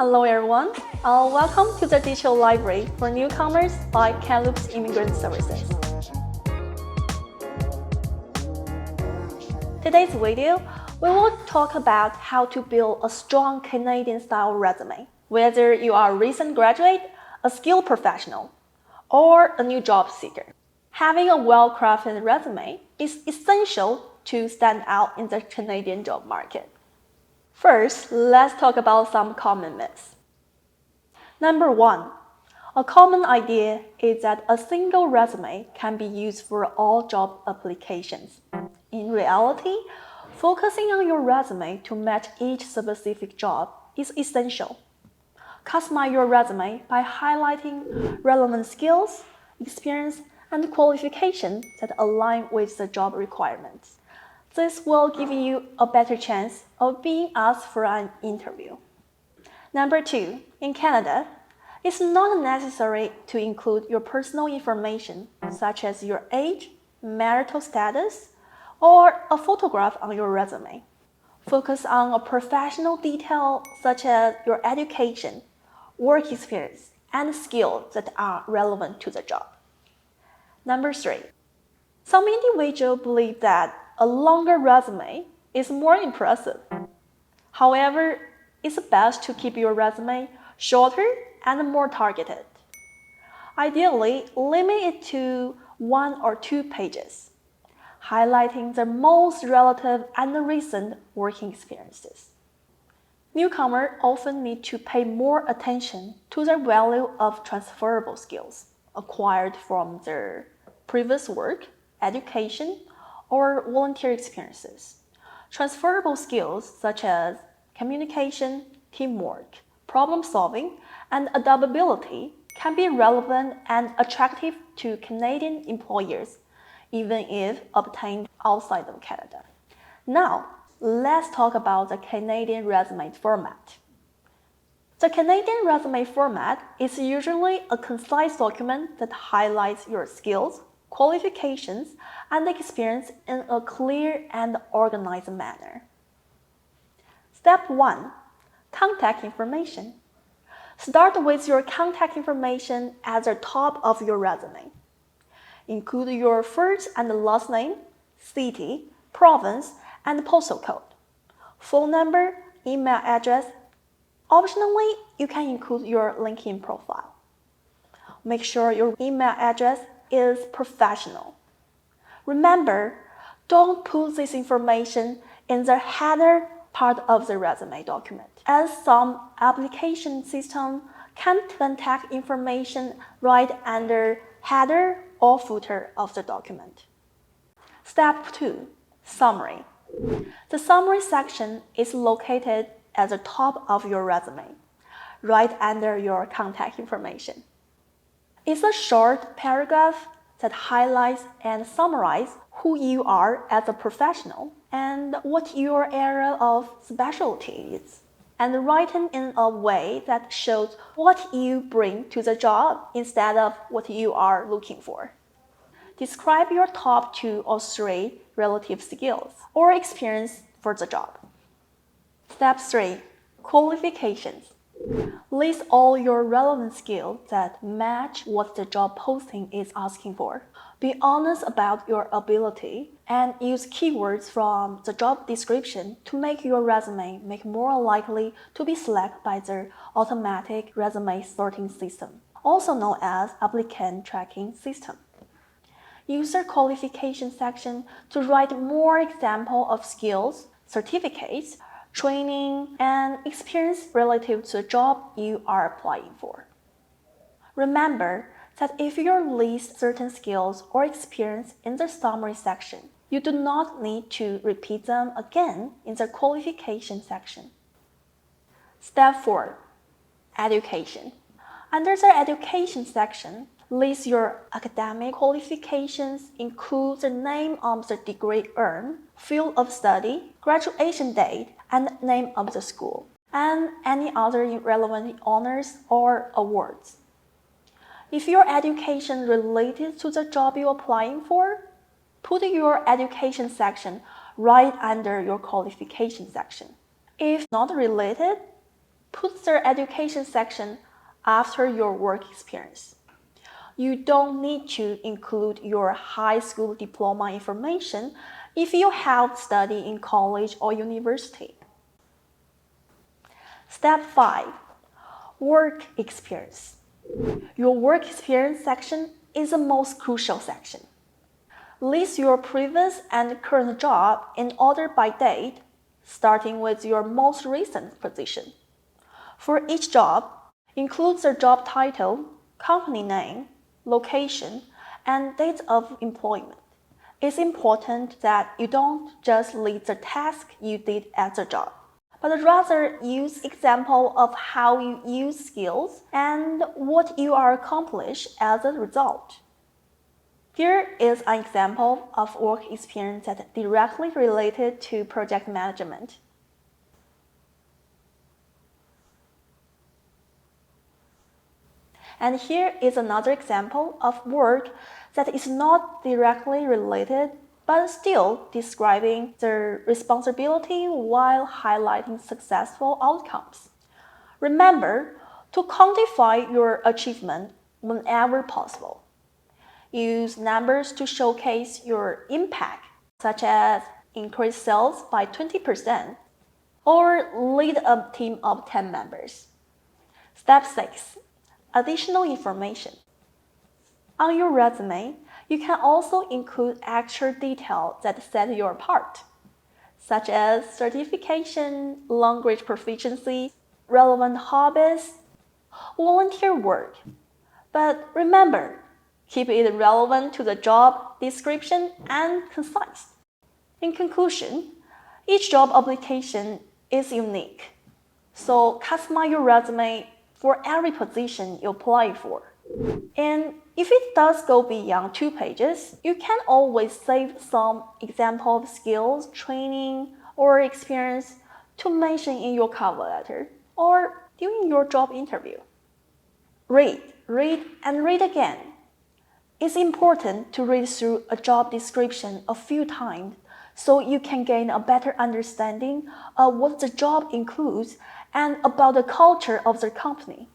Hello everyone, welcome to the Digital Library for Newcomers by Kamloops Immigrant Services. Today's video, we will talk about how to build a strong Canadian-style resume. Whether you are a recent graduate, a skilled professional, or a new job seeker, having a well-crafted resume is essential to stand out in the Canadian job market. First, let's talk about some common myths. Number 1. A common idea is that a single resume can be used for all job applications. In reality, focusing on your resume to match each specific job is essential. Customize your resume by highlighting relevant skills, experience, and qualifications that align with the job requirements. This will give you a better chance of being asked for an interview. Number 2, in Canada, it's not necessary to include your personal information, such as your age, marital status, or a photograph on your resume. Focus on a professional detail such as your education, work experience, and skills that are relevant to the job. Number 3, some individuals believe that a longer resume is more impressive. However, it's best to keep your resume shorter and more targeted. Ideally, limit it to 1 or 2 pages, highlighting the most relative and recent working experiences. Newcomers often need to pay more attention to the value of transferable skills acquired from their previous work, education, or volunteer experiences. Transferable skills such as communication, teamwork, problem solving, and adaptability can be relevant and attractive to Canadian employers, even if obtained outside of Canada. Now, let's talk about the Canadian resume format. The Canadian resume format is usually a concise document that highlights your skills, qualifications, and experience in a clear and organized manner. Step 1. Contact information. Start with your contact information at the top of your resume. Include your first and last name, city, province, and postal code, phone number, email address. Optionally, you can include your LinkedIn profile. Make sure your email address is professional. Remember, don't put this information in the header part of the resume document, as some application systems can contact information right under header or footer of the document. Step 2. Summary. The summary section is located at the top of your resume, right under your contact information. It's a short paragraph that highlights and summarizes who you are as a professional and what your area of specialty is, and written in a way that shows what you bring to the job instead of what you are looking for. Describe your top 2 or 3 relative skills or experience for the job. Step 3. Qualifications. List all your relevant skills that match what the job posting is asking for. Be honest about your ability and use keywords from the job description to make your resume more likely to be selected by the automatic resume sorting system, also known as applicant tracking system. Use the qualification section to write more examples of skills, certificates, training, and experience relative to the job you are applying for. Remember that if you list certain skills or experience in the summary section, you do not need to repeat them again in the qualification section. Step 4. Education. Under the education section, list your academic qualifications, include the name of the degree earned, field of study, graduation date, and name of the school, and any other relevant honors or awards. If your education related to the job you're applying for, put your education section right under your qualification section. If not related, Put the education section after your work experience. You don't need to include your high school diploma information if you have studied in college or university. Step 5. Work experience. Your work experience section is the most crucial section. List your previous and current job in order by date, starting with your most recent position. For each job, include the job title, company name, location, and date of employment. It's important that you don't just list the task you did at the job, but rather use example of how you use skills and what you are accomplished as a result. Here is an example of work experience that directly related to project management. And here is another example of work that is not directly related, but still describing the responsibility while highlighting successful outcomes. Remember to quantify your achievement whenever possible. Use numbers to showcase your impact, such as increase sales by 20% or lead a team of 10 members. Step 6. Additional information. On your resume, you can also include extra details that set you apart, such as certification, language proficiency, relevant hobbies, volunteer work. But remember, keep it relevant to the job description and concise. In conclusion, each job application is unique, so customize your resume for every position you apply for. And if it does go beyond 2 pages, you can always save some example of skills, training, or experience to mention in your cover letter or during your job interview. Read, and read again. It's important to read through a job description a few times so you can gain a better understanding of what the job includes and about the culture of the company.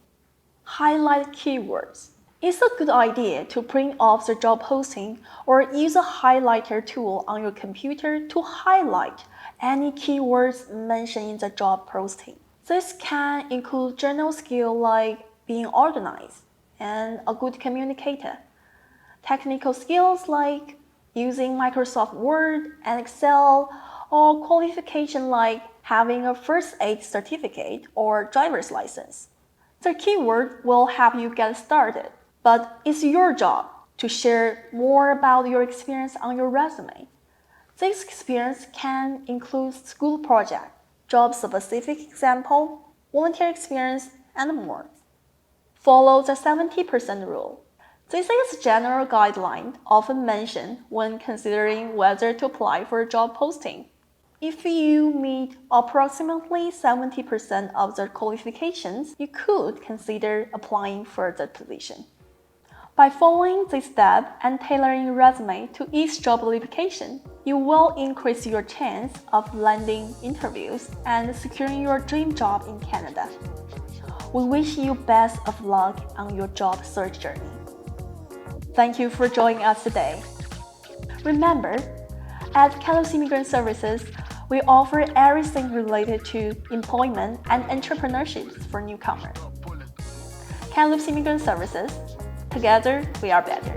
Highlight keywords. It's a good idea to print off the job posting or use a highlighter tool on your computer to highlight any keywords mentioned in the job posting. This can include general skills like being organized and a good communicator, technical skills like using Microsoft Word and Excel, or qualification like having a first aid certificate or driver's license. The keyword will help you get started, but it's your job to share more about your experience on your resume. This experience can include school project, job-specific example, volunteer experience, and more. Follow the 70% rule. This is a general guideline often mentioned when considering whether to apply for a job posting. If you meet approximately 70% of the qualifications, you could consider applying for the position. By following this step and tailoring your resume to each job application, you will increase your chance of landing interviews and securing your dream job in Canada. We wish you best of luck on your job search journey. Thank you for joining us today. Remember, at Kamloops Immigrant Services, we offer everything related to employment and entrepreneurship for newcomers. Kamloops Immigrant Services. Together, we are better.